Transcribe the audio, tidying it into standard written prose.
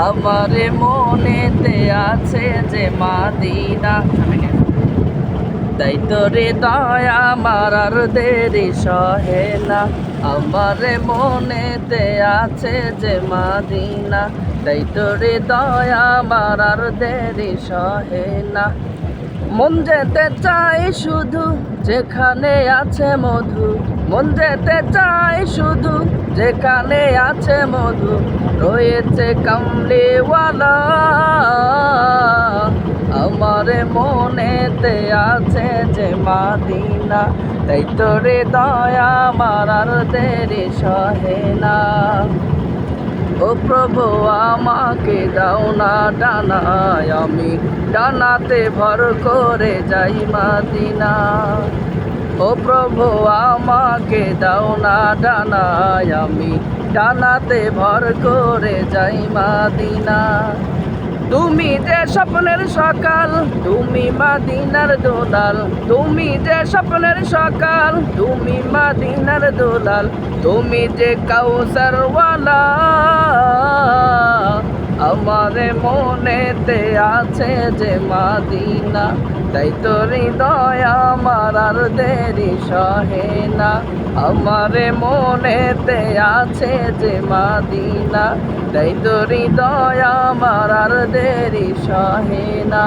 আমারে মনেতে আছে যে মাদিনা, তাই তোরে দয়া আমার আর দেরি সহে না। আমারে মনেতে আছে যে মাদিনা, তাই তোরে দয়া আমার আর দেরি সহে না। মন যেতে চাই শুধু যেখানে আছে মধু, মন যেতে চাই শুধু যেখানে আছে মধু, রয়েছে কামলিওয়ালা। আমার মনেতে আছে যে মাদিনা, তাই তোরে দয়া আমার আর দেরি সহে না। ও প্রভু আমাকে দাও না ডানায়, আমি ডানাতে ভর করে যাই মাদিনা। ও প্রভু আমাকে দাও না ডানায়, আমি ডানাতে ভর করে যাই মাদিনা। তুমি যে স্বপ্নের সকাল, তুমি মাদিনার দোলাল, তুমি যে স্বপ্নের সকাল, তুমি মাদিনার দোলাল, তুমি যে কাউসারওয়ালা। আমার মনেতে আছে যে মাদিনা, তাই তোর দয়া আমার আর দেরি সহে না। আমার মনেতে আছে যে মাদিনা, তাই তোর দয়া আমার আর দেরি সহে না।